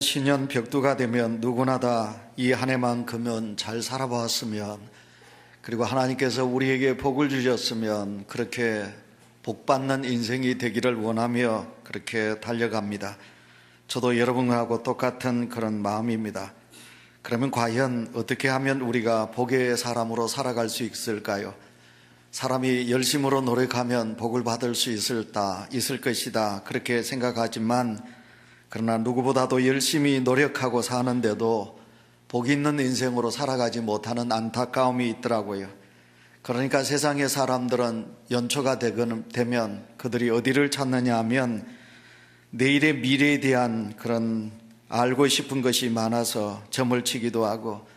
신년 벽두가 되면 누구나 다 이 한 해만큼은 잘 살아보았으면, 그리고 하나님께서 우리에게 복을 주셨으면 그렇게 복받는 인생이 되기를 원하며 그렇게 달려갑니다. 저도 여러분하고 똑같은 그런 마음입니다. 그러면 과연 어떻게 하면 우리가 복의 사람으로 살아갈 수 있을까요? 사람이 열심으로 노력하면 복을 받을 수 있을 것이다 그렇게 생각하지만, 그러나 누구보다도 열심히 노력하고 사는데도 복이 있는 인생으로 살아가지 못하는 안타까움이 있더라고요. 그러니까 세상의 사람들은 연초가 되면 그들이 어디를 찾느냐 하면 내일의 미래에 대한 그런 알고 싶은 것이 많아서 점을 치기도 하고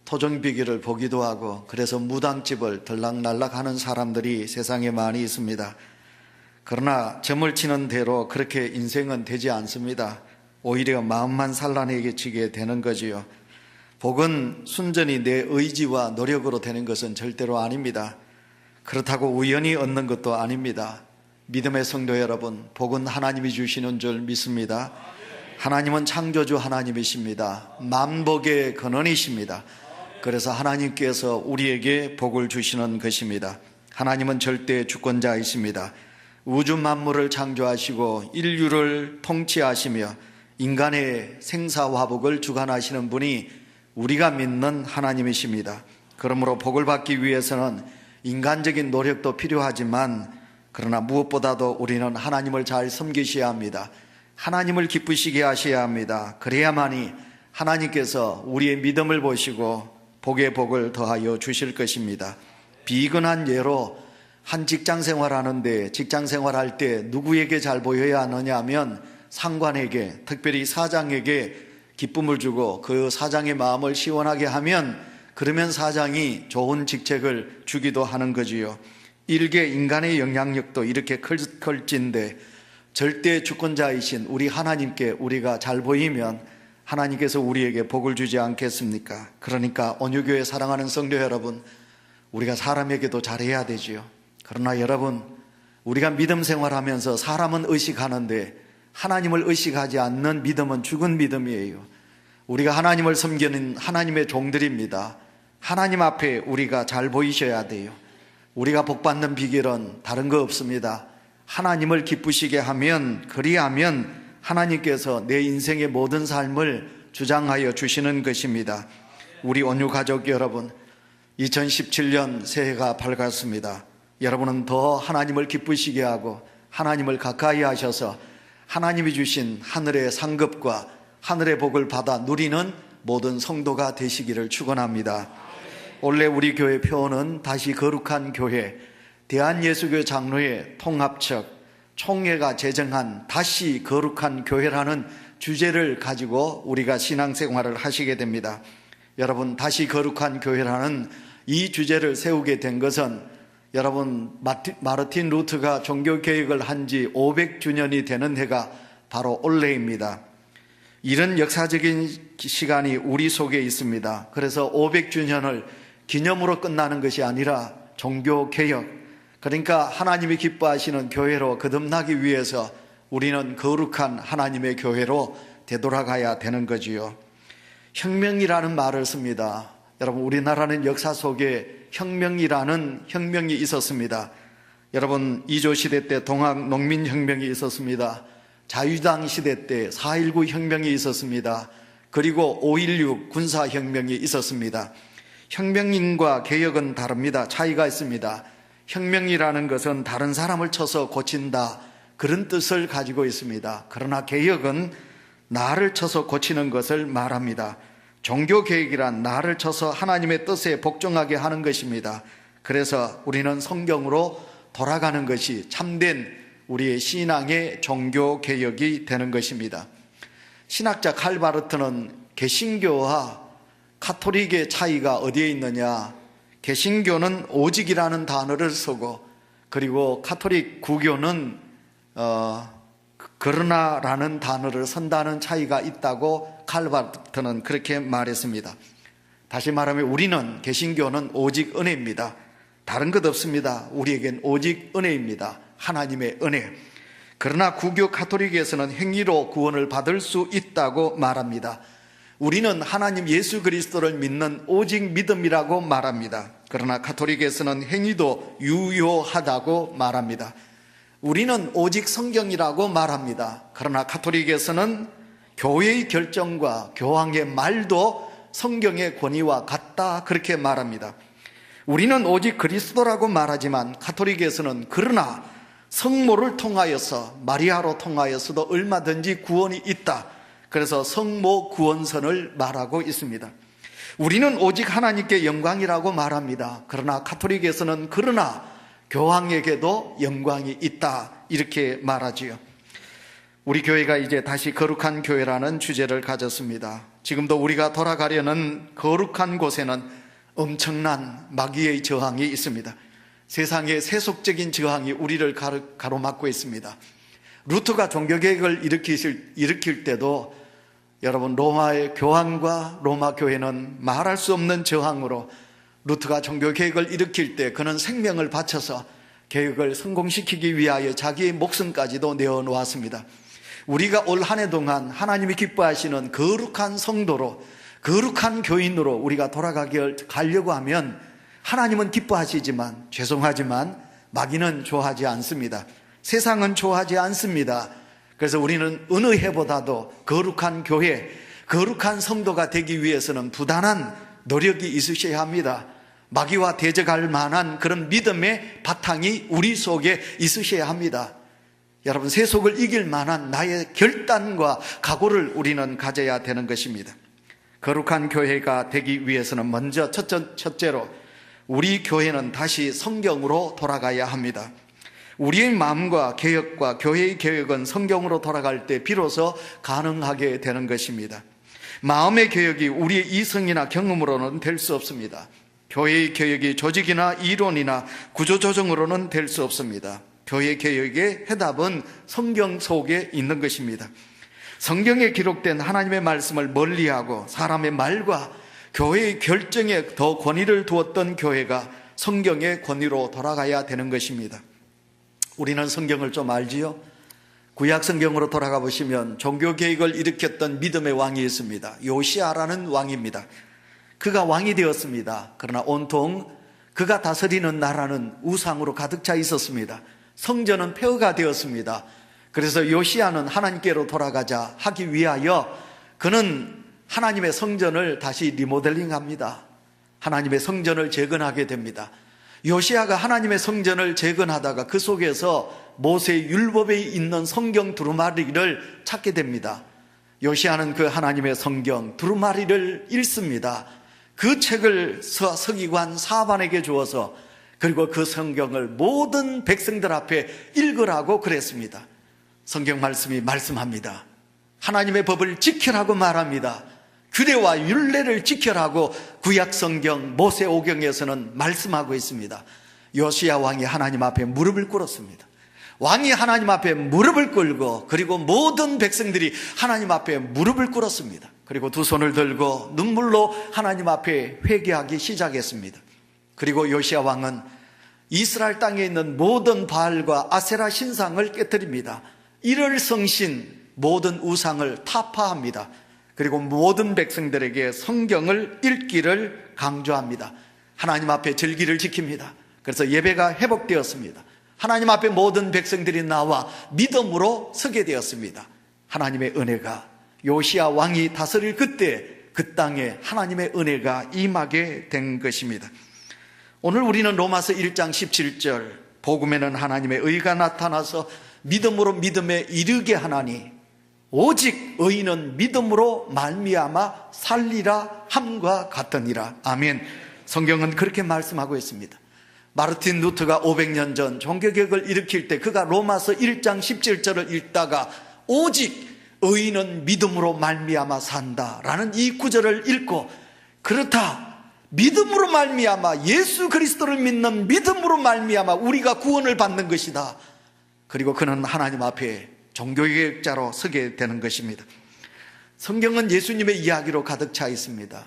토종비기를 보기도 하고, 그래서 무당집을 들락날락 하는 사람들이 세상에 많이 있습니다. 그러나 점을 치는 대로 그렇게 인생은 되지 않습니다. 오히려 마음만 산란해지게 되는 거지요. 복은 순전히 내 의지와 노력으로 되는 것은 절대로 아닙니다. 그렇다고 우연히 얻는 것도 아닙니다. 믿음의 성도 여러분, 복은 하나님이 주시는 줄 믿습니다. 하나님은 창조주 하나님이십니다. 만복의 근원이십니다. 그래서 하나님께서 우리에게 복을 주시는 것입니다. 하나님은 절대 주권자이십니다. 우주 만물을 창조하시고 인류를 통치하시며 인간의 생사화복을 주관하시는 분이 우리가 믿는 하나님이십니다. 그러므로 복을 받기 위해서는 인간적인 노력도 필요하지만, 그러나 무엇보다도 우리는 하나님을 잘 섬기셔야 합니다. 하나님을 기쁘시게 하셔야 합니다. 그래야만이 하나님께서 우리의 믿음을 보시고 복의 복을 더하여 주실 것입니다. 비근한 예로 한 직장 생활하는데, 직장 생활할 때 누구에게 잘 보여야 하느냐 하면 상관에게, 특별히 사장에게 기쁨을 주고 그 사장의 마음을 시원하게 하면, 그러면 사장이 좋은 직책을 주기도 하는 거지요. 일개 인간의 영향력도 이렇게 클진데 절대 주권자이신 우리 하나님께 우리가 잘 보이면 하나님께서 우리에게 복을 주지 않겠습니까? 그러니까 온유교회 사랑하는 성도 여러분, 우리가 사람에게도 잘해야 되지요. 그러나 여러분, 우리가 믿음 생활하면서 사람은 의식하는데 하나님을 의식하지 않는 믿음은 죽은 믿음이에요. 우리가 하나님을 섬기는 하나님의 종들입니다. 하나님 앞에 우리가 잘 보이셔야 돼요. 우리가 복받는 비결은 다른 거 없습니다. 하나님을 기쁘시게 하면, 그리하면 하나님께서 내 인생의 모든 삶을 주장하여 주시는 것입니다. 우리 온유 가족 여러분, 2017년 새해가 밝았습니다. 여러분은 더 하나님을 기쁘시게 하고 하나님을 가까이 하셔서 하나님이 주신 하늘의 상급과 하늘의 복을 받아 누리는 모든 성도가 되시기를 축원합니다. 원래 우리 교회 표어는 다시 거룩한 교회, 대한예수교 장로회 통합측 총회가 제정한 다시 거룩한 교회라는 주제를 가지고 우리가 신앙생활을 하시게 됩니다. 여러분, 다시 거룩한 교회라는 이 주제를 세우게 된 것은 여러분, 마르틴 루트가 종교개혁을 한 지 500주년이 되는 해가 바로 올해입니다. 이런 역사적인 시간이 우리 속에 있습니다. 그래서 500주년을 기념으로 끝나는 것이 아니라 종교개혁, 그러니까 하나님이 기뻐하시는 교회로 거듭나기 위해서 우리는 거룩한 하나님의 교회로 되돌아가야 되는 거지요. 혁명이라는 말을 씁니다. 여러분, 우리나라는 역사 속에 혁명이라는 혁명이 있었습니다. 여러분, 2조 시대 때 동학 농민혁명이 있었습니다. 자유당 시대 때 4.19 혁명이 있었습니다. 그리고 5.16 군사혁명이 있었습니다. 혁명과 개혁은 다릅니다. 차이가 있습니다. 혁명이라는 것은 다른 사람을 쳐서 고친다, 그런 뜻을 가지고 있습니다. 그러나 개혁은 나를 쳐서 고치는 것을 말합니다. 종교개혁이란 나를 쳐서 하나님의 뜻에 복종하게 하는 것입니다. 그래서 우리는 성경으로 돌아가는 것이 참된 우리의 신앙의 종교개혁이 되는 것입니다. 신학자 칼바르트는 개신교와 카톨릭의 차이가 어디에 있느냐, 개신교는 오직이라는 단어를 쓰고, 그리고 카톨릭 구교는 그러나라는 단어를 쓴다는 차이가 있다고 칼바르트는 그렇게 말했습니다. 다시 말하면 우리는, 개신교는 오직 은혜입니다. 다른 것 없습니다. 우리에겐 오직 은혜입니다. 하나님의 은혜. 그러나 구교 가톨릭에서는 행위로 구원을 받을 수 있다고 말합니다. 우리는 하나님 예수 그리스도를 믿는 오직 믿음이라고 말합니다. 그러나 가톨릭에서는 행위도 유효하다고 말합니다. 우리는 오직 성경이라고 말합니다. 그러나 가톨릭에서는 교회의 결정과 교황의 말도 성경의 권위와 같다, 그렇게 말합니다. 우리는 오직 그리스도라고 말하지만 가톨릭에서는 그러나 성모를 통하여서, 마리아로 통하여서도 얼마든지 구원이 있다, 그래서 성모 구원선을 말하고 있습니다. 우리는 오직 하나님께 영광이라고 말합니다. 그러나 가톨릭에서는 그러나 교황에게도 영광이 있다, 이렇게 말하지요. 우리 교회가 이제 다시 거룩한 교회라는 주제를 가졌습니다. 지금도 우리가 돌아가려는 거룩한 곳에는 엄청난 마귀의 저항이 있습니다. 세상의 세속적인 저항이 우리를 가로막고 있습니다. 루터가 종교개혁을 일으킬 때도 여러분, 로마의 교황과 로마 교회는 말할 수 없는 저항으로 루터가 종교개혁을 일으킬 때 그는 생명을 바쳐서 개혁을 성공시키기 위하여 자기의 목숨까지도 내어놓았습니다. 우리가 올 한 해 동안 하나님이 기뻐하시는 거룩한 성도로, 거룩한 교인으로 우리가 가려고 하면 하나님은 기뻐하시지만, 죄송하지만 마귀는 좋아하지 않습니다. 세상은 좋아하지 않습니다. 그래서 우리는 어느 해보다도 거룩한 교회, 거룩한 성도가 되기 위해서는 부단한 노력이 있으셔야 합니다. 마귀와 대적할 만한 그런 믿음의 바탕이 우리 속에 있으셔야 합니다. 여러분, 세속을 이길 만한 나의 결단과 각오를 우리는 가져야 되는 것입니다. 거룩한 교회가 되기 위해서는 먼저 첫째로 우리 교회는 다시 성경으로 돌아가야 합니다. 우리의 마음과 개혁과 교회의 개혁은 성경으로 돌아갈 때 비로소 가능하게 되는 것입니다. 마음의 개혁이 우리의 이성이나 경험으로는 될 수 없습니다. 교회의 개혁이 조직이나 이론이나 구조조정으로는 될 수 없습니다. 교회 개혁의 해답은 성경 속에 있는 것입니다. 성경에 기록된 하나님의 말씀을 멀리하고 사람의 말과 교회의 결정에 더 권위를 두었던 교회가 성경의 권위로 돌아가야 되는 것입니다. 우리는 성경을 좀 알지요? 구약 성경으로 돌아가 보시면 종교개혁을 일으켰던 믿음의 왕이 있습니다. 요시아라는 왕입니다. 그가 왕이 되었습니다. 그러나 온통 그가 다스리는 나라는 우상으로 가득 차 있었습니다. 성전은 폐허가 되었습니다. 그래서 요시아는 하나님께로 돌아가자 하기 위하여 그는 하나님의 성전을 다시 리모델링합니다. 하나님의 성전을 재건하게 됩니다. 요시아가 하나님의 성전을 재건하다가 그 속에서 모세의 율법에 있는 성경 두루마리를 찾게 됩니다. 요시아는 그 하나님의 성경 두루마리를 읽습니다. 그 책을 서기관 사반에게 주어서, 그리고 그 성경을 모든 백성들 앞에 읽으라고 그랬습니다. 성경 말씀이 말씀합니다. 하나님의 법을 지키라고 말합니다. 규례와 율례를 지켜라고 구약 성경 모세오경에서는 말씀하고 있습니다. 요시야 왕이 하나님 앞에 무릎을 꿇었습니다. 왕이 하나님 앞에 무릎을 꿇고, 그리고 모든 백성들이 하나님 앞에 무릎을 꿇었습니다. 그리고 두 손을 들고 눈물로 하나님 앞에 회개하기 시작했습니다. 그리고 요시야 왕은 이스라엘 땅에 있는 모든 바알과 아세라 신상을 깨뜨립니다. 일월 성신 모든 우상을 타파합니다. 그리고 모든 백성들에게 성경을 읽기를 강조합니다. 하나님 앞에 절기를 지킵니다. 그래서 예배가 회복되었습니다. 하나님 앞에 모든 백성들이 나와 믿음으로 서게 되었습니다. 하나님의 은혜가, 요시야 왕이 다스릴 그때 그 땅에 하나님의 은혜가 임하게 된 것입니다. 오늘 우리는 로마서 1장 17절, 복음에는 하나님의 의가 나타나서 믿음으로 믿음에 이르게 하나니 오직 의인은 믿음으로 말미암아 살리라 함과 같으니라. 아멘. 성경은 그렇게 말씀하고 있습니다. 마르틴 루터가 500년 전 종교개혁을 일으킬 때 그가 로마서 1장 17절을 읽다가 오직 의인은 믿음으로 말미암아 산다라는 이 구절을 읽고, 그렇다, 믿음으로 말미암아, 예수 그리스도를 믿는 믿음으로 말미암아 우리가 구원을 받는 것이다. 그리고 그는 하나님 앞에 종교개혁자로 서게 되는 것입니다. 성경은 예수님의 이야기로 가득 차 있습니다.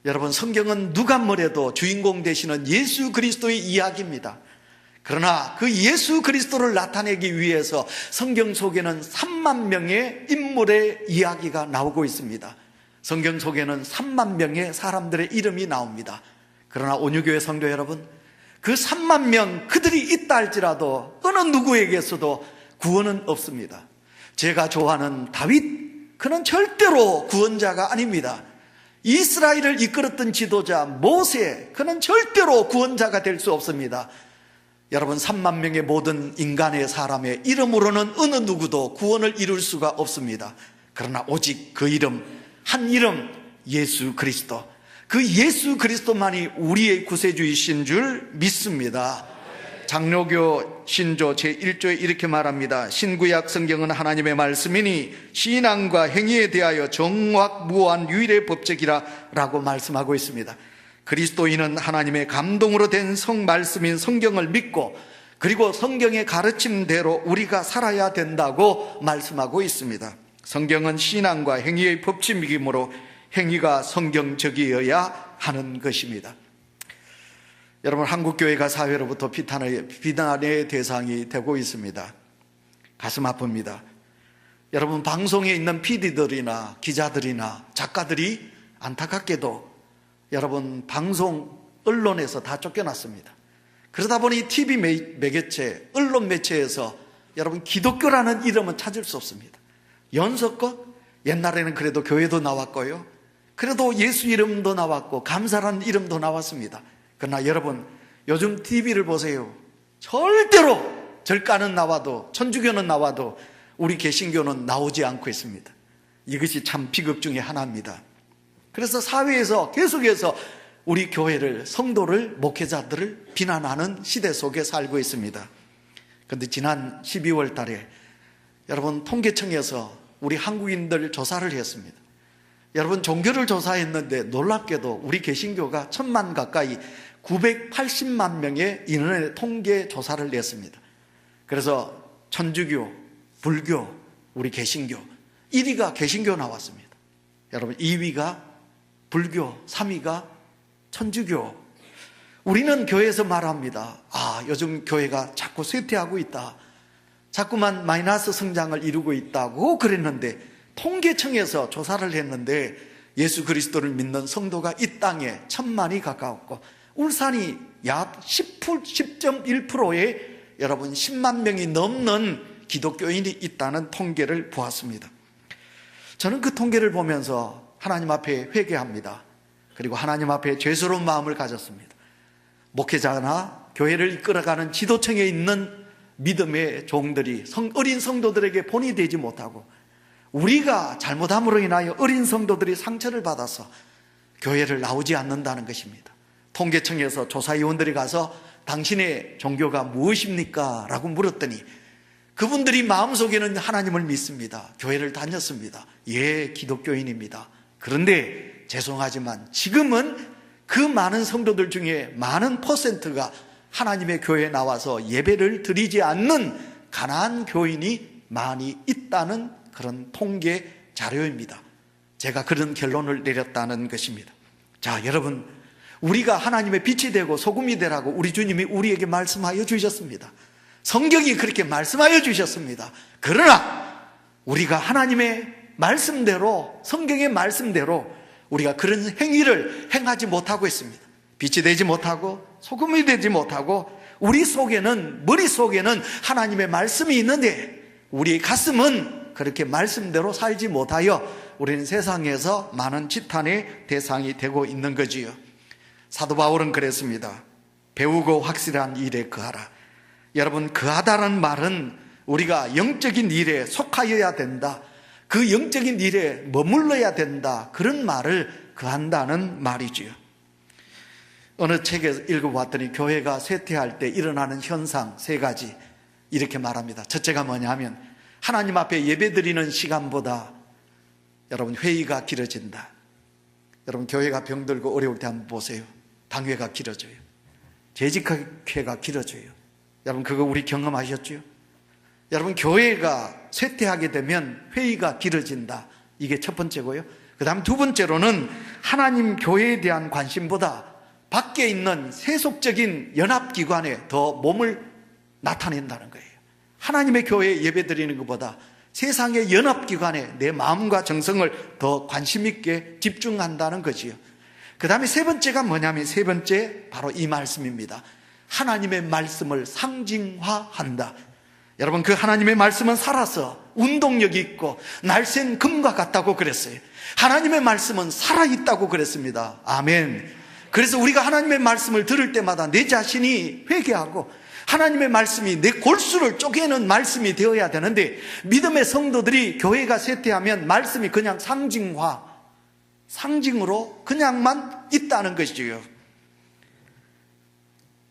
여러분, 성경은 누가 뭐래도 주인공 되시는 예수 그리스도의 이야기입니다. 그러나 그 예수 그리스도를 나타내기 위해서 성경 속에는 3만 명의 인물의 이야기가 나오고 있습니다. 성경 속에는 3만 명의 사람들의 이름이 나옵니다. 그러나 온유교회 성도 여러분, 그 3만 명 그들이 있다 할지라도 어느 누구에게서도 구원은 없습니다. 제가 좋아하는 다윗, 그는 절대로 구원자가 아닙니다. 이스라엘을 이끌었던 지도자 모세, 그는 절대로 구원자가 될 수 없습니다. 여러분, 3만 명의 모든 인간의 사람의 이름으로는 어느 누구도 구원을 이룰 수가 없습니다. 그러나 오직 그 이름, 한 이름, 예수 그리스도, 그 예수 그리스도만이 우리의 구세주이신 줄 믿습니다. 장로교 신조 제1조에 이렇게 말합니다. 신구약 성경은 하나님의 말씀이니 신앙과 행위에 대하여 정확무한 유일의 법칙이라 라고 말씀하고 있습니다. 그리스도인은 하나님의 감동으로 된 말씀인 성경을 믿고, 그리고 성경의 가르침대로 우리가 살아야 된다고 말씀하고 있습니다. 성경은 신앙과 행위의 법칙이므로 행위가 성경적이어야 하는 것입니다. 여러분, 한국교회가 사회로부터 비난의 대상이 되고 있습니다. 가슴 아픕니다. 여러분, 방송에 있는 PD들이나 기자들이나 작가들이 안타깝게도 여러분 방송 언론에서 다 쫓겨났습니다. 그러다 보니 TV 매개체, 언론 매체에서 여러분 기독교라는 이름은 찾을 수 없습니다. 연속껏 옛날에는 그래도 교회도 나왔고요, 그래도 예수 이름도 나왔고 감사라는 이름도 나왔습니다. 그러나 여러분, 요즘 TV를 보세요. 절대로 절가는 나와도 천주교는 나와도 우리 개신교는 나오지 않고 있습니다. 이것이 참 비극 중에 하나입니다. 그래서 사회에서 계속해서 우리 교회를, 성도를, 목회자들을 비난하는 시대 속에 살고 있습니다. 그런데 지난 12월 달에 여러분 통계청에서 우리 한국인들 조사를 했습니다. 여러분, 종교를 조사했는데 놀랍게도 우리 개신교가 1000만 가까이 980만 명의 인원의 통계 조사를 냈습니다. 그래서 천주교, 불교, 우리 개신교 1위가 개신교 나왔습니다. 여러분, 2위가 불교, 3위가 천주교. 우리는 교회에서 말합니다. 요즘 교회가 자꾸 쇠퇴하고 있다, 자꾸만 마이너스 성장을 이루고 있다고 그랬는데, 통계청에서 조사를 했는데 예수 그리스도를 믿는 성도가 이 땅에 1000만이 가까웠고, 울산이 약 10.1%의 여러분 10만 명이 넘는 기독교인이 있다는 통계를 보았습니다. 저는 그 통계를 보면서 하나님 앞에 회개합니다. 그리고 하나님 앞에 죄스러운 마음을 가졌습니다. 목회자나 교회를 이끌어가는 지도층에 있는 믿음의 종들이 어린 성도들에게 본이 되지 못하고, 우리가 잘못함으로 인하여 어린 성도들이 상처를 받아서 교회를 나오지 않는다는 것입니다. 통계청에서 조사위원들이 가서 당신의 종교가 무엇입니까? 라고 물었더니 그분들이 마음속에는 하나님을 믿습니다. 교회를 다녔습니다. 예, 기독교인입니다. 그런데 죄송하지만 지금은 그 많은 성도들 중에 많은 퍼센트가 하나님의 교회에 나와서 예배를 드리지 않는 가난한 교인이 많이 있다는 그런 통계 자료입니다. 제가 그런 결론을 내렸다는 것입니다. 자, 여러분, 우리가 하나님의 빛이 되고 소금이 되라고 우리 주님이 우리에게 말씀하여 주셨습니다. 성경이 그렇게 말씀하여 주셨습니다. 그러나 우리가 하나님의 말씀대로, 성경의 말씀대로 우리가 그런 행위를 행하지 못하고 있습니다. 빛이 되지 못하고 소금이 되지 못하고, 우리 속에는, 머릿속에는 하나님의 말씀이 있는데 우리의 가슴은 그렇게 말씀대로 살지 못하여 우리는 세상에서 많은 지탄의 대상이 되고 있는 거지요. 사도 바울은 그랬습니다. 배우고 확실한 일에 거하라. 여러분, 거하다라는 말은 우리가 영적인 일에 속하여야 된다, 그 영적인 일에 머물러야 된다, 그런 말을 거한다는 말이지요. 어느 책에서 읽어봤더니 교회가 쇠퇴할 때 일어나는 현상 3가지 이렇게 말합니다. 첫째가 뭐냐면, 하나님 앞에 예배드리는 시간보다 여러분 회의가 길어진다. 여러분, 교회가 병들고 어려울 때 한번 보세요. 당회가 길어져요. 재직회가 길어져요. 여러분, 그거 우리 경험하셨죠? 여러분, 교회가 쇠퇴하게 되면 회의가 길어진다. 이게 첫 번째고요. 그 다음 2번째로는 하나님 교회에 대한 관심보다 밖에 있는 세속적인 연합기관에 더 몸을 나타낸다는 거예요. 하나님의 교회에 예배드리는 것보다 세상의 연합기관에 내 마음과 정성을 더 관심 있게 집중한다는 거지요. 그 다음에 세 번째가 뭐냐면, 세 번째 바로 이 말씀입니다. 하나님의 말씀을 상징화한다. 여러분, 그 하나님의 말씀은 살아서 운동력이 있고 날쌘 금과 같다고 그랬어요. 하나님의 말씀은 살아있다고 그랬습니다. 아멘. 그래서 우리가 하나님의 말씀을 들을 때마다 내 자신이 회개하고 하나님의 말씀이 내 골수를 쪼개는 말씀이 되어야 되는데, 믿음의 성도들이 교회가 쇠퇴하면 말씀이 그냥 상징으로 그냥만 있다는 것이지요.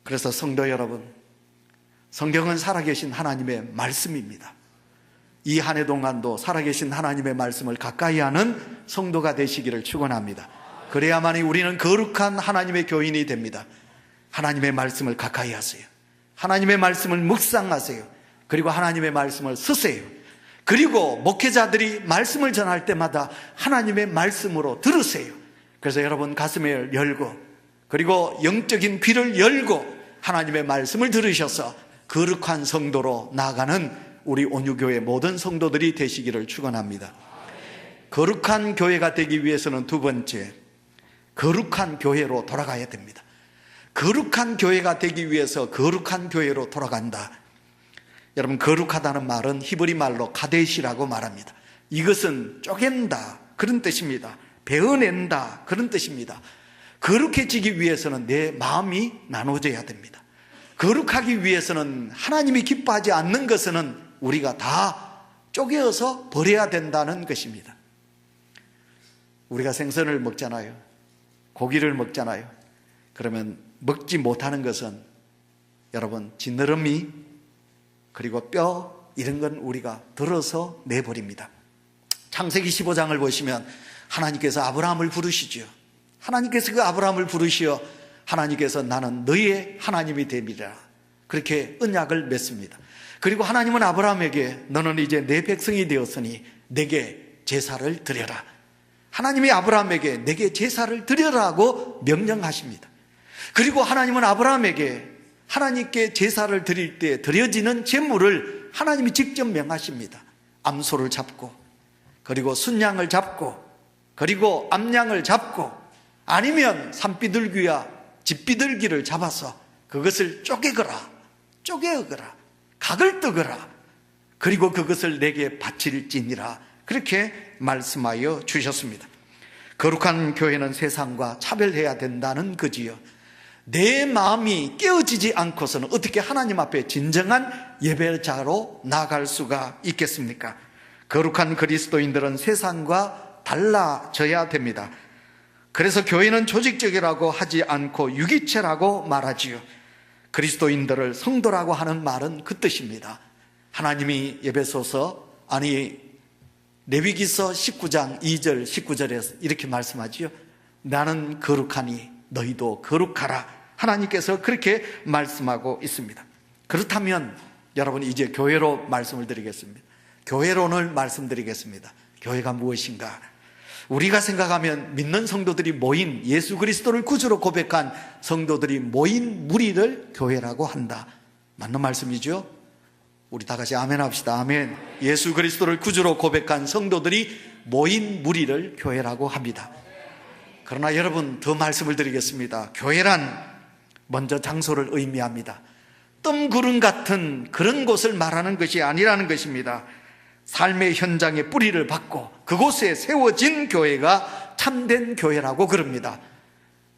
그래서 성도 여러분, 성경은 살아계신 하나님의 말씀입니다. 이 한 해 동안도 살아계신 하나님의 말씀을 가까이 하는 성도가 되시기를 축원합니다. 그래야만이 우리는 거룩한 하나님의 교인이 됩니다. 하나님의 말씀을 가까이 하세요. 하나님의 말씀을 묵상하세요. 그리고 하나님의 말씀을 쓰세요. 그리고 목회자들이 말씀을 전할 때마다 하나님의 말씀으로 들으세요. 그래서 여러분 가슴을 열고, 그리고 영적인 귀를 열고 하나님의 말씀을 들으셔서 거룩한 성도로 나아가는 우리 온유교회 모든 성도들이 되시기를 축원합니다. 거룩한 교회가 되기 위해서는 두 번째, 거룩한 교회로 돌아가야 됩니다. 거룩한 교회가 되기 위해서 거룩한 교회로 돌아간다. 여러분, 거룩하다는 말은 히브리 말로 카데시라고 말합니다. 이것은 쪼갠다, 그런 뜻입니다. 베어낸다, 그런 뜻입니다. 거룩해지기 위해서는 내 마음이 나눠져야 됩니다. 거룩하기 위해서는 하나님이 기뻐하지 않는 것은 우리가 다 쪼개어서 버려야 된다는 것입니다. 우리가 생선을 먹잖아요. 고기를 먹잖아요. 그러면 먹지 못하는 것은 여러분 지느러미, 그리고 뼈, 이런 건 우리가 들어서 내버립니다. 창세기 15장을 보시면 하나님께서 아브라함을 부르시죠. 하나님께서 그 아브라함을 부르시어 하나님께서 나는 너의 하나님이 됨이라, 그렇게 언약을 맺습니다. 그리고 하나님은 아브라함에게 너는 이제 내 백성이 되었으니 내게 제사를 드려라. 하나님이 아브라함에게 내게 제사를 드려라고 명령하십니다. 그리고 하나님은 아브라함에게 하나님께 제사를 드릴 때 드려지는 제물을 하나님이 직접 명하십니다. 암소를 잡고, 그리고 순양을 잡고, 그리고 암양을 잡고, 아니면 산비둘기와 집비둘기를 잡아서 그것을 쪼개거라, 각을 뜨거라, 그리고 그것을 내게 바칠지니라, 그렇게 말씀하여 주셨습니다. 거룩한 교회는 세상과 차별해야 된다는 거지요. 내 마음이 깨어지지 않고서는 어떻게 하나님 앞에 진정한 예배자로 나아갈 수가 있겠습니까? 거룩한 그리스도인들은 세상과 달라져야 됩니다. 그래서 교회는 조직적이라고 하지 않고 유기체라고 말하지요. 그리스도인들을 성도라고 하는 말은 그 뜻입니다. 하나님이 레위기서 19장 2절 19절에서 이렇게 말씀하지요. 나는 거룩하니 너희도 거룩하라. 하나님께서 그렇게 말씀하고 있습니다. 그렇다면 여러분, 이제 교회로 말씀을 드리겠습니다. 교회론을 말씀드리겠습니다. 교회가 무엇인가? 우리가 생각하면 믿는 성도들이 모인, 예수 그리스도를 구주로 고백한 성도들이 모인 무리를 교회라고 한다. 맞는 말씀이죠? 우리 다 같이 아멘 합시다. 아멘. 예수 그리스도를 구주로 고백한 성도들이 모인 무리를 교회라고 합니다. 그러나 여러분, 더 말씀을 드리겠습니다. 교회란 먼저 장소를 의미합니다. 뜸구름 같은 그런 곳을 말하는 것이 아니라는 것입니다. 삶의 현장에 뿌리를 받고 그곳에 세워진 교회가 참된 교회라고 그럽니다.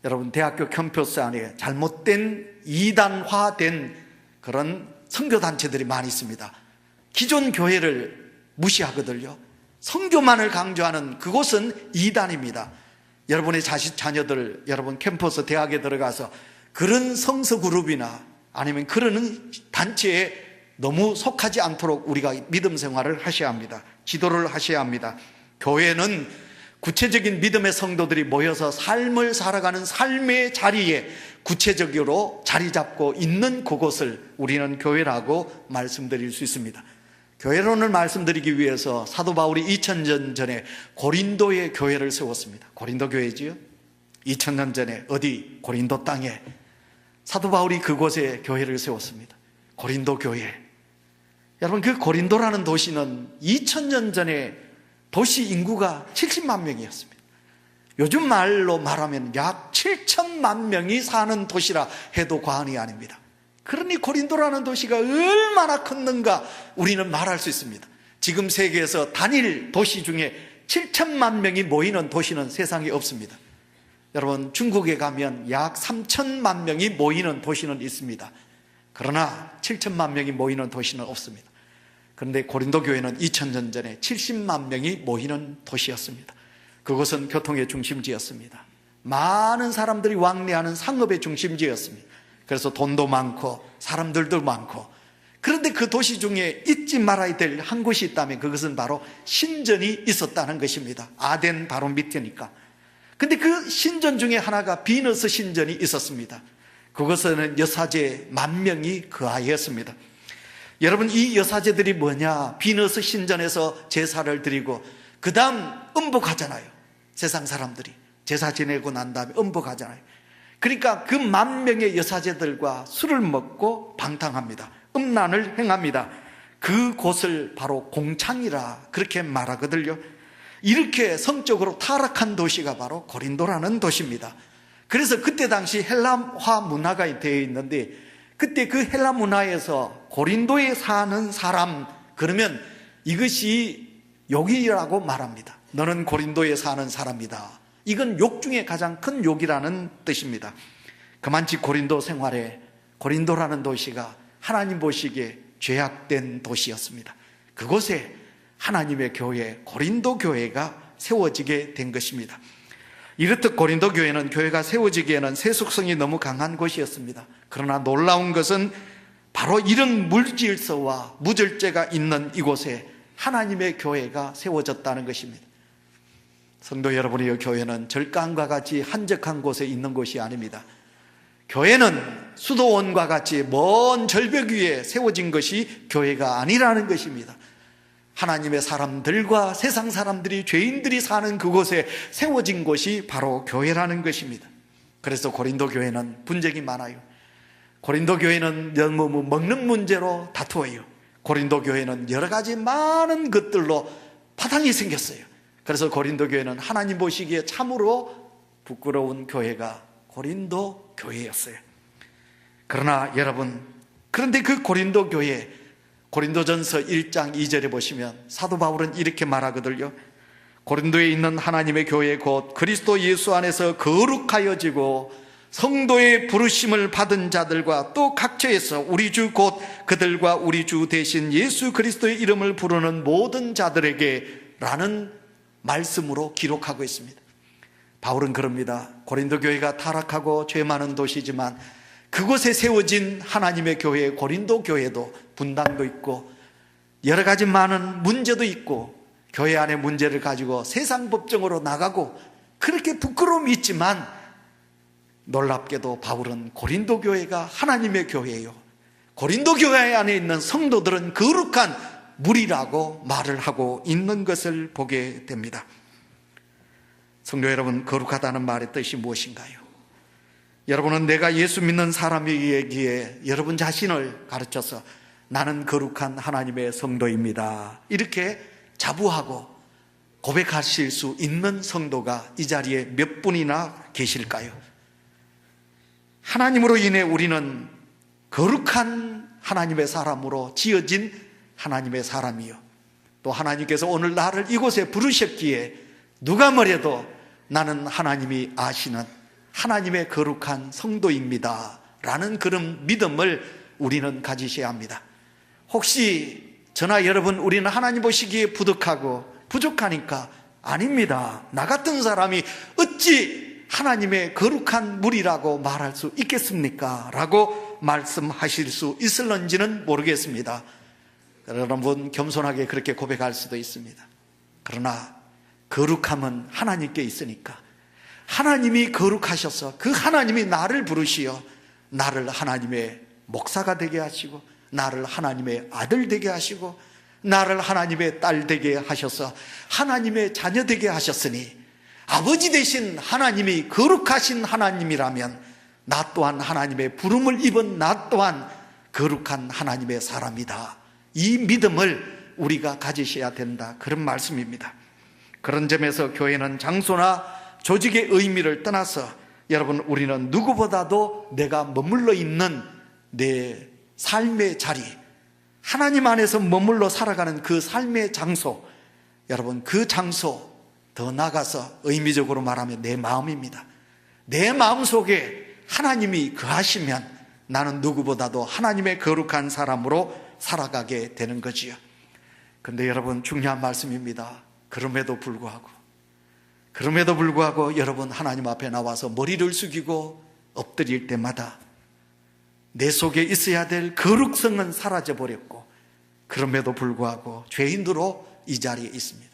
여러분, 대학교 캠퍼스 안에 잘못된 이단화된 그런 선교단체들이 많이 있습니다. 기존 교회를 무시하거든요. 선교만을 강조하는 그곳은 이단입니다. 여러분의 자녀들, 여러분 캠퍼스 대학에 들어가서 그런 성서 그룹이나 아니면 그런 단체에 너무 속하지 않도록 우리가 믿음 생활을 하셔야 합니다. 지도를 하셔야 합니다. 교회는 구체적인 믿음의 성도들이 모여서 삶을 살아가는 삶의 자리에 구체적으로 자리 잡고 있는 그곳을 우리는 교회라고 말씀드릴 수 있습니다. 교회론을 말씀드리기 위해서 사도 바울이 2000년 전에 고린도의 교회를 세웠습니다. 고린도 교회지요? 2000년 전에 어디? 고린도 땅에 사도 바울이 그곳에 교회를 세웠습니다. 고린도 교회. 여러분, 그 고린도라는 도시는 2000년 전에 도시 인구가 70만 명이었습니다. 요즘 말로 말하면 약 7천만 명이 사는 도시라 해도 과언이 아닙니다. 그러니 고린도라는 도시가 얼마나 컸는가 우리는 말할 수 있습니다. 지금 세계에서 단일 도시 중에 7천만 명이 모이는 도시는 세상에 없습니다. 여러분, 중국에 가면 약 3천만 명이 모이는 도시는 있습니다. 그러나 7천만 명이 모이는 도시는 없습니다. 그런데 고린도 교회는 2000년 전에 70만 명이 모이는 도시였습니다. 그곳은 교통의 중심지였습니다. 많은 사람들이 왕래하는 상업의 중심지였습니다. 그래서 돈도 많고 사람들도 많고, 그런데 그 도시 중에 잊지 말아야 될 한 곳이 있다면 그것은 바로 신전이 있었다는 것입니다. 아덴 바로 밑이니까. 근데 그 신전 중에 하나가 비너스 신전이 있었습니다. 그곳에는 여사제 10,000명이 거하였습니다. 여러분, 이 여사제들이 뭐냐? 비너스 신전에서 제사를 드리고 그 다음 음복하잖아요. 세상 사람들이 제사 지내고 난 다음에 음복하잖아요. 그러니까 그 10,000명의 여사제들과 술을 먹고 방탕합니다. 음란을 행합니다. 그곳을 바로 공창이라 그렇게 말하거든요. 이렇게 성적으로 타락한 도시가 바로 고린도라는 도시입니다. 그래서 그때 당시 헬라화 문화가 되어 있는데, 그때 그 헬라 문화에서 고린도에 사는 사람, 그러면 이것이 욕이라고 말합니다. 너는 고린도에 사는 사람이다. 이건 욕 중에 가장 큰 욕이라는 뜻입니다. 그만치 고린도 생활에 고린도라는 도시가 하나님 보시기에 죄악된 도시였습니다. 그곳에 하나님의 교회, 고린도 교회가 세워지게 된 것입니다. 이렇듯 고린도 교회는 교회가 세워지기에는 세속성이 너무 강한 곳이었습니다. 그러나 놀라운 것은 바로 이런 물질서와 무절제가 있는 이곳에 하나님의 교회가 세워졌다는 것입니다. 성도 여러분의 교회는 절강과 같이 한적한 곳에 있는 곳이 아닙니다. 교회는 수도원과 같이 먼 절벽 위에 세워진 것이 교회가 아니라는 것입니다. 하나님의 사람들과 세상 사람들이, 죄인들이 사는 그곳에 세워진 곳이 바로 교회라는 것입니다. 그래서 고린도 교회는 분쟁이 많아요. 고린도 교회는 너무 먹는 문제로 다투어요. 고린도 교회는 여러 가지 많은 것들로 파당이 생겼어요. 그래서 고린도 교회는 하나님 보시기에 참으로 부끄러운 교회가 고린도 교회였어요. 그러나 여러분, 그런데 그 고린도 교회, 고린도전서 1장 2절에 보시면 사도 바울은 이렇게 말하거든요. 고린도에 있는 하나님의 교회 곧 그리스도 예수 안에서 거룩하여지고 성도의 부르심을 받은 자들과 또 각처에서 우리 주 곧 그들과 우리 주 대신 예수 그리스도의 이름을 부르는 모든 자들에게 라는 말씀으로 기록하고 있습니다. 바울은 그럽니다. 고린도 교회가 타락하고 죄 많은 도시지만 그곳에 세워진 하나님의 교회, 고린도 교회도 분당도 있고 여러 가지 많은 문제도 있고 교회 안에 문제를 가지고 세상 법정으로 나가고 그렇게 부끄러움이 있지만, 놀랍게도 바울은 고린도 교회가 하나님의 교회예요. 고린도 교회 안에 있는 성도들은 거룩한 물이라고 말을 하고 있는 것을 보게 됩니다. 성도 여러분, 거룩하다는 말의 뜻이 무엇인가요? 여러분은 내가 예수 믿는 사람이기에 여러분 자신을 가르쳐서 나는 거룩한 하나님의 성도입니다, 이렇게 자부하고 고백하실 수 있는 성도가 이 자리에 몇 분이나 계실까요? 하나님으로 인해 우리는 거룩한 하나님의 사람으로 지어진 하나님의 사람이요, 또 하나님께서 오늘 나를 이곳에 부르셨기에 누가 뭐래도 나는 하나님이 아시는 하나님의 거룩한 성도입니다 라는 그런 믿음을 우리는 가지셔야 합니다. 혹시 저나 여러분, 우리는 하나님 보시기에 부족하고 부족하니까 아닙니다, 나 같은 사람이 어찌 하나님의 거룩한 물이라고 말할 수 있겠습니까? 라고 말씀하실 수 있을런지는 모르겠습니다. 여러분, 겸손하게 그렇게 고백할 수도 있습니다. 그러나 거룩함은 하나님께 있으니까 하나님이 거룩하셔서 그 하나님이 나를 부르시어 나를 하나님의 목사가 되게 하시고 나를 하나님의 아들 되게 하시고 나를 하나님의 딸 되게 하셔서 하나님의 자녀 되게 하셨으니, 아버지 되신 하나님이 거룩하신 하나님이라면 나 또한 하나님의 부름을 입은 나 또한 거룩한 하나님의 사람이다. 이 믿음을 우리가 가지셔야 된다. 그런 말씀입니다. 그런 점에서 교회는 장소나 조직의 의미를 떠나서 여러분, 우리는 누구보다도 내가 머물러 있는 내 삶의 자리, 하나님 안에서 머물러 살아가는 그 삶의 장소, 여러분, 그 장소, 더 나아가서 의미적으로 말하면 내 마음입니다. 내 마음속에 하나님이 거하시면 나는 누구보다도 하나님의 거룩한 사람으로 살아가게 되는 거지요. 그런데 여러분, 중요한 말씀입니다. 그럼에도 불구하고 여러분, 하나님 앞에 나와서 머리를 숙이고 엎드릴 때마다 내 속에 있어야 될 거룩성은 사라져버렸고, 그럼에도 불구하고 죄인으로 이 자리에 있습니다.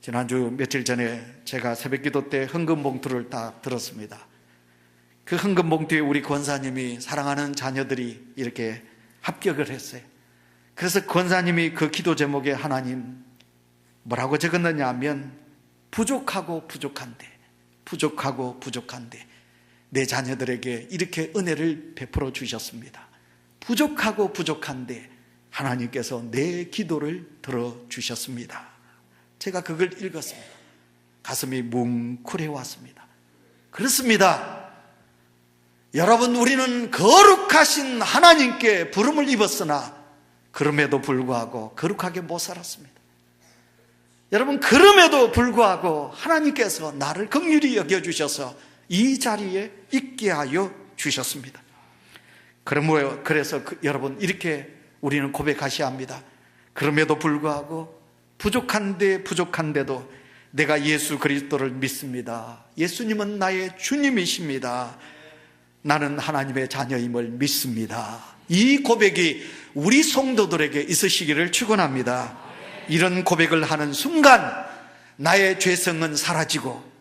지난주 며칠 전에 제가 새벽기도 때 헌금봉투를 딱 들었습니다. 그 헌금봉투에 우리 권사님이 사랑하는 자녀들이 이렇게 합격을 했어요. 그래서 권사님이 그 기도 제목에 하나님 뭐라고 적었느냐 하면 부족하고 부족한데 내 자녀들에게 이렇게 은혜를 베풀어 주셨습니다. 부족하고 부족한데 하나님께서 내 기도를 들어주셨습니다. 제가 그걸 읽었습니다. 가슴이 뭉클해 왔습니다. 그렇습니다. 여러분, 우리는 거룩하신 하나님께 부름을 입었으나 그럼에도 불구하고 거룩하게 못 살았습니다. 여러분, 그럼에도 불구하고 하나님께서 나를 긍휼히 여겨주셔서 이 자리에 있게 하여 주셨습니다. 그래서 여러분, 이렇게 우리는 고백하셔야 합니다. 그럼에도 불구하고 부족한데도 내가 예수 그리스도를 믿습니다. 예수님은 나의 주님이십니다. 나는 하나님의 자녀임을 믿습니다. 이 고백이 우리 성도들에게 있으시기를 축원합니다. 이런 고백을 하는 순간 나의 죄성은 사라지고,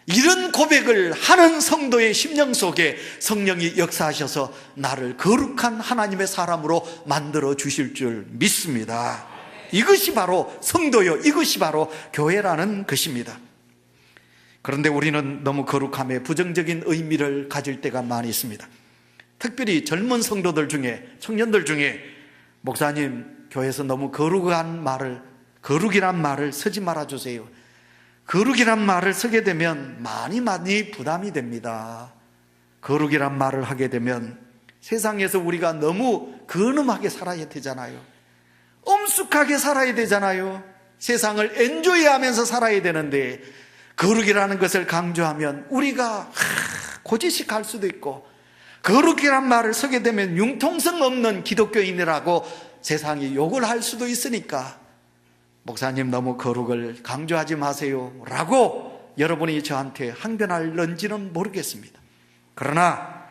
이런 고백을 하는 성도의 심령 속에 성령이 역사하셔서 나를 거룩한 하나님의 사람으로 만들어 주실 줄 믿습니다. 이것이 바로 성도요, 이것이 바로 교회라는 것입니다. 그런데 우리는 너무 거룩함에 부정적인 의미를 가질 때가 많이 있습니다. 특별히 젊은 성도들 중에, 청년들 중에 목사님, 교회에서 너무 거룩이란 말을 쓰지 말아주세요. 거룩이란 말을 쓰게 되면 많이 부담이 됩니다. 거룩이란 말을 하게 되면 세상에서 우리가 너무 근엄하게 살아야 되잖아요. 엄숙하게 살아야 되잖아요. 세상을 엔조이하면서 살아야 되는데 거룩이라는 것을 강조하면 우리가 고지식할 수도 있고, 거룩이란 말을 쓰게 되면 융통성 없는 기독교인이라고 세상이 욕을 할 수도 있으니까 목사님, 너무 거룩을 강조하지 마세요 라고 여러분이 저한테 항변할는지는 모르겠습니다. 그러나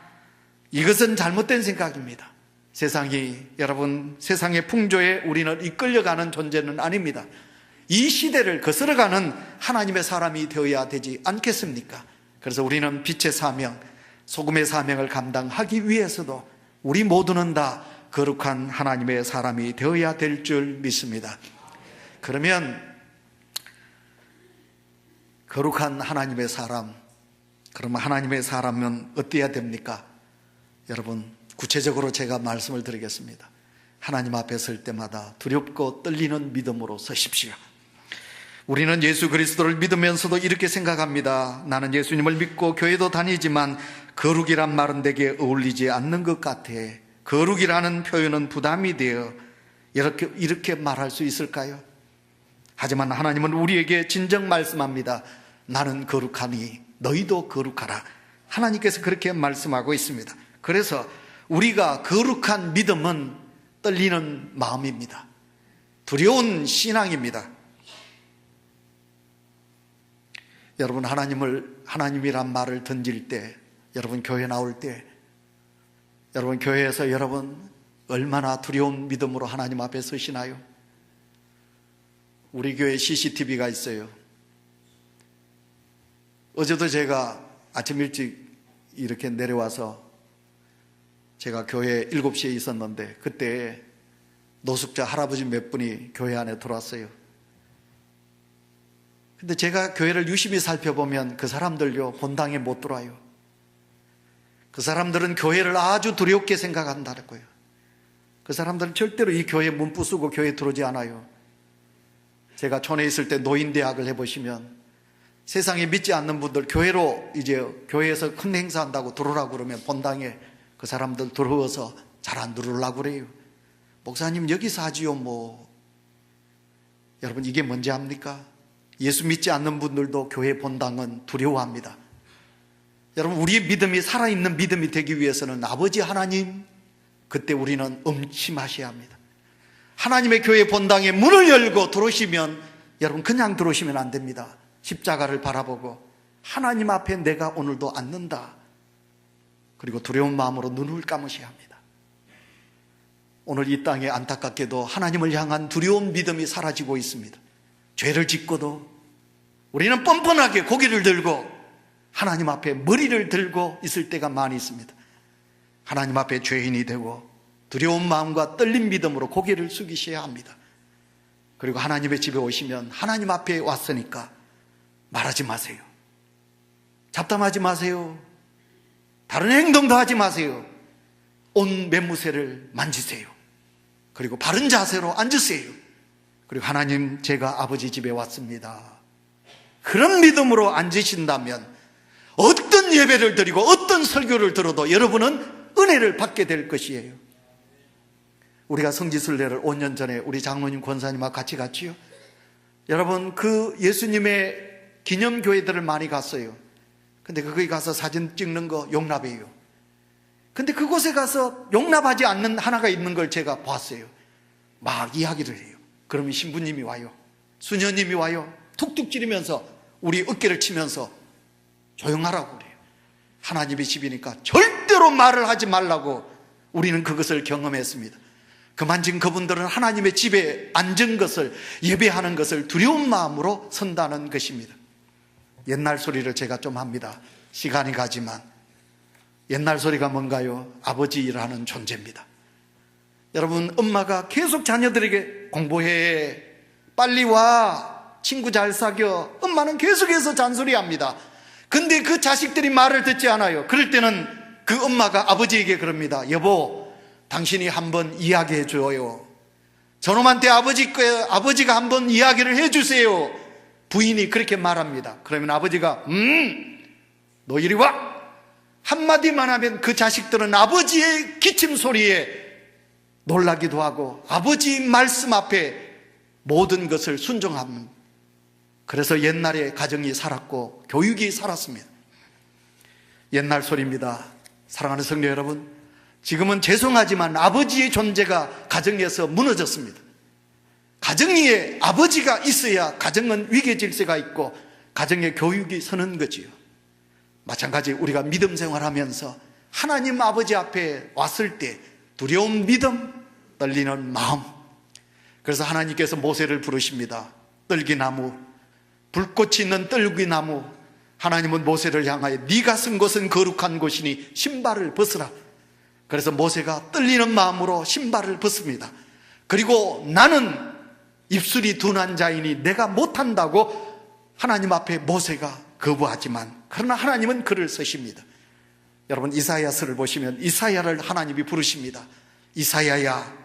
이것은 잘못된 생각입니다. 세상의 풍조에 우리는 이끌려가는 존재는 아닙니다. 이 시대를 거스러가는 하나님의 사람이 되어야 되지 않겠습니까? 그래서 우리는 빛의 사명, 소금의 사명을 감당하기 위해서도 우리 모두는 다 거룩한 하나님의 사람이 되어야 될 줄 믿습니다. 그러면 거룩한 하나님의 사람, 그러면 하나님의 사람은 어때야 됩니까? 여러분, 구체적으로 제가 말씀을 드리겠습니다. 하나님 앞에 설 때마다 두렵고 떨리는 믿음으로 서십시오. 우리는 예수 그리스도를 믿으면서도 이렇게 생각합니다. 나는 예수님을 믿고 교회도 다니지만 거룩이란 말은 내게 어울리지 않는 것 같아. 거룩이라는 표현은 부담이 되어. 이렇게 말할 수 있을까요? 하지만 하나님은 우리에게 진정 말씀합니다. 나는 거룩하니 너희도 거룩하라. 하나님께서 그렇게 말씀하고 있습니다. 그래서 우리가 거룩한 믿음은 떨리는 마음입니다. 두려운 신앙입니다. 여러분, 하나님이란 말을 던질 때, 여러분 교회 나올 때, 여러분 교회에서 여러분 얼마나 두려운 믿음으로 하나님 앞에 서시나요? 우리 교회에 CCTV가 있어요. 어제도 제가 아침 일찍 이렇게 내려와서 제가 교회 7시에 있었는데 그때 노숙자 할아버지 몇 분이 교회 안에 들어왔어요. 근데 제가 교회를 유심히 살펴보면 그 사람들요, 본당에 못 들어와요. 그 사람들은 교회를 아주 두렵게 생각한다고요. 그 사람들은 절대로 이 교회 문 부수고 교회 들어오지 않아요. 제가 촌에 있을 때 노인대학을 해보시면 세상에 믿지 않는 분들 교회로 이제 교회에서 큰 행사한다고 들어오라고 그러면 본당에 그 사람들 들어와서 잘 안 들어오려고 그래요. 목사님 여기서 하지요 뭐. 여러분 이게 뭔지 압니까? 예수 믿지 않는 분들도 교회 본당은 두려워합니다. 여러분 우리의 믿음이 살아있는 믿음이 되기 위해서는 아버지 하나님, 그때 우리는 음침하셔야 합니다. 하나님의 교회 본당에 문을 열고 들어오시면 여러분 그냥 들어오시면 안 됩니다. 십자가를 바라보고 하나님 앞에 내가 오늘도 앉는다. 그리고 두려운 마음으로 눈을 감으셔야 합니다. 오늘 이 땅에 안타깝게도 하나님을 향한 두려운 믿음이 사라지고 있습니다. 죄를 짓고도 우리는 뻔뻔하게 고개를 들고 하나님 앞에 머리를 들고 있을 때가 많이 있습니다. 하나님 앞에 죄인이 되고 두려운 마음과 떨린 믿음으로 고개를 숙이셔야 합니다. 그리고 하나님의 집에 오시면 하나님 앞에 왔으니까 말하지 마세요. 잡담하지 마세요. 다른 행동도 하지 마세요. 온 매무새를 만지세요. 그리고 바른 자세로 앉으세요. 그리고 하나님, 제가 아버지 집에 왔습니다. 그런 믿음으로 앉으신다면 어떤 예배를 드리고 어떤 설교를 들어도 여러분은 은혜를 받게 될 것이에요. 우리가 성지순례를 5년 전에 우리 장로님 권사님과 같이 갔지요. 여러분 그 예수님의 기념교회들을 많이 갔어요. 근데 거기 가서 사진 찍는 거 용납해요. 근데 그곳에 가서 용납하지 않는 하나가 있는 걸 제가 봤어요. 막 이야기를 해요. 그러면 신부님이 와요. 수녀님이 와요. 툭툭 찌르면서 우리 어깨를 치면서 조용하라고 그래요. 하나님의 집이니까 절대로 말을 하지 말라고 우리는 그것을 경험했습니다. 그만 지금 그분들은 하나님의 집에 앉은 것을, 예배하는 것을 두려운 마음으로 선다는 것입니다. 옛날 소리를 제가 좀 합니다. 시간이 가지만 옛날 소리가 뭔가요? 아버지라는 존재입니다. 여러분 엄마가 계속 자녀들에게 공부해, 빨리 와, 친구 잘 사귀어, 엄마는 계속해서 잔소리합니다. 근데 그 자식들이 말을 듣지 않아요. 그럴 때는 그 엄마가 아버지에게 그럽니다. 여보, 당신이 한번 이야기해 줘요. 저놈한테 아버지가 한번 이야기를 해 주세요. 부인이 그렇게 말합니다. 그러면 아버지가 너 이리 와! 한마디만 하면 그 자식들은 아버지의 기침 소리에 놀라기도 하고 아버지 말씀 앞에 모든 것을 순종합니다. 그래서 옛날에 가정이 살았고 교육이 살았습니다. 옛날 소리입니다. 사랑하는 성도 여러분, 지금은 죄송하지만 아버지의 존재가 가정에서 무너졌습니다. 가정 위에 아버지가 있어야 가정은 위계 질서가 있고 가정의 교육이 서는 거지요. 마찬가지 우리가 믿음 생활하면서 하나님 아버지 앞에 왔을 때 두려운 믿음, 떨리는 마음. 그래서 하나님께서 모세를 부르십니다. 떨기나무, 불꽃이 있는 떨기나무. 하나님은 모세를 향하여 네가 쓴 곳은 거룩한 곳이니 신발을 벗으라. 그래서 모세가 떨리는 마음으로 신발을 벗습니다. 그리고 나는 입술이 둔한 자이니 내가 못한다고 하나님 앞에 모세가 거부하지만 그러나 하나님은 그를 쓰십니다. 여러분 이사야서를 보시면 이사야를 하나님이 부르십니다. 이사야야.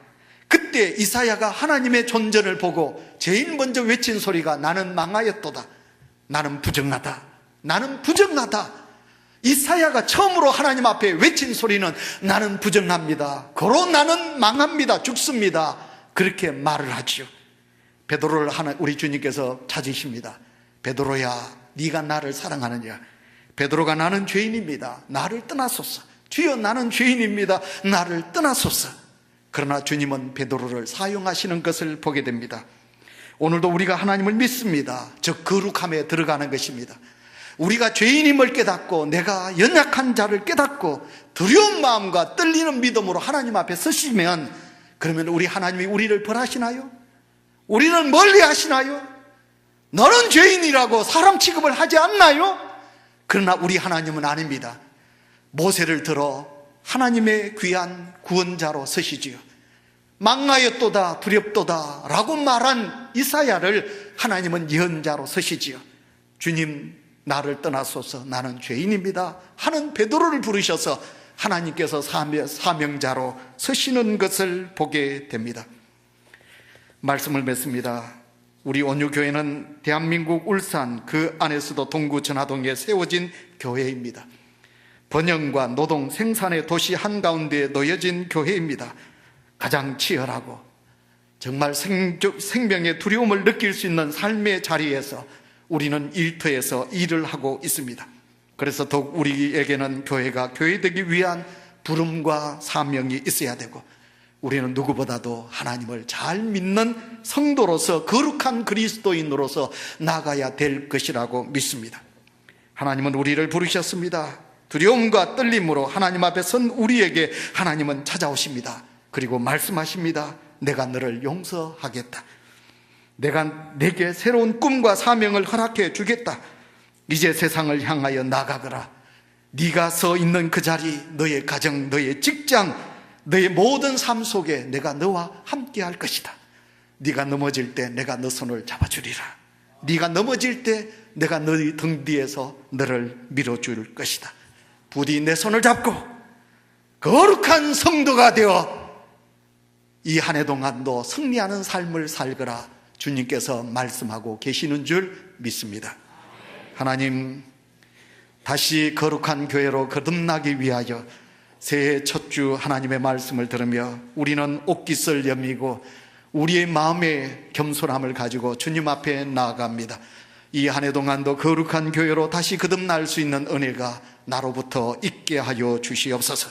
그때 이사야가 하나님의 존재를 보고 제일 먼저 외친 소리가 나는 망하였도다. 나는 부정하다. 나는 부정하다. 이사야가 처음으로 하나님 앞에 외친 소리는 나는 부정합니다. 고로 나는 망합니다. 죽습니다. 그렇게 말을 하지요. 베드로를 우리 주님께서 찾으십니다. 베드로야, 네가 나를 사랑하느냐? 베드로가 나는 죄인입니다. 나를 떠나소서. 주여 나는 죄인입니다. 나를 떠나소서. 그러나 주님은 베드로를 사용하시는 것을 보게 됩니다. 오늘도 우리가 하나님을 믿습니다. 저 거룩함에 들어가는 것입니다. 우리가 죄인임을 깨닫고 내가 연약한 자를 깨닫고 두려운 마음과 떨리는 믿음으로 하나님 앞에 서시면 그러면 우리 하나님이 우리를 벌하시나요? 우리를 멀리 하시나요? 너는 죄인이라고 사람 취급을 하지 않나요? 그러나 우리 하나님은 아닙니다. 모세를 들어 하나님의 귀한 구원자로 서시지요. 망하였도다 두렵도다 라고 말한 이사야를 하나님은 예언자로 서시지요. 주님 나를 떠나소서 나는 죄인입니다 하는 베드로를 부르셔서 하나님께서 사명자로 서시는 것을 보게 됩니다. 말씀을 맺습니다. 우리 온유교회는 대한민국 울산 그 안에서도 동구 전화동에 세워진 교회입니다. 번영과 노동 생산의 도시 한가운데에 놓여진 교회입니다. 가장 치열하고 정말 생명의 두려움을 느낄 수 있는 삶의 자리에서 우리는 일터에서 일을 하고 있습니다. 그래서 더욱 우리에게는 교회가 교회되기 위한 부름과 사명이 있어야 되고, 우리는 누구보다도 하나님을 잘 믿는 성도로서, 거룩한 그리스도인으로서 나가야 될 것이라고 믿습니다. 하나님은 우리를 부르셨습니다. 두려움과 떨림으로 하나님 앞에 선 우리에게 하나님은 찾아오십니다. 그리고 말씀하십니다. 내가 너를 용서하겠다. 내가 내게 새로운 꿈과 사명을 허락해 주겠다. 이제 세상을 향하여 나가거라. 네가 서 있는 그 자리, 너의 가정, 너의 직장, 너의 모든 삶 속에 내가 너와 함께 할 것이다. 네가 넘어질 때 내가 너 손을 잡아주리라. 네가 넘어질 때 내가 너의 등 뒤에서 너를 밀어줄 것이다. 부디 내 손을 잡고 거룩한 성도가 되어 이 한 해 동안도 승리하는 삶을 살거라 주님께서 말씀하고 계시는 줄 믿습니다. 하나님, 다시 거룩한 교회로 거듭나기 위하여 새해 첫 주 하나님의 말씀을 들으며 우리는 옷깃을 여미고 우리의 마음의 겸손함을 가지고 주님 앞에 나아갑니다. 이 한 해 동안도 거룩한 교회로 다시 거듭날 수 있는 은혜가 나로부터 있게 하여 주시옵소서.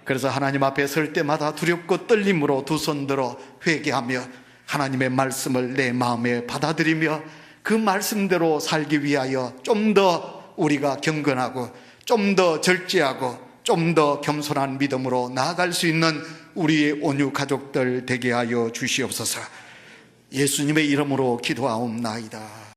그래서 하나님 앞에 설 때마다 두렵고 떨림으로 두 손 들어 회개하며 하나님의 말씀을 내 마음에 받아들이며 그 말씀대로 살기 위하여 좀 더 우리가 경건하고 좀 더 절제하고 좀 더 겸손한 믿음으로 나아갈 수 있는 우리의 온유 가족들 되게 하여 주시옵소서. 예수님의 이름으로 기도하옵나이다.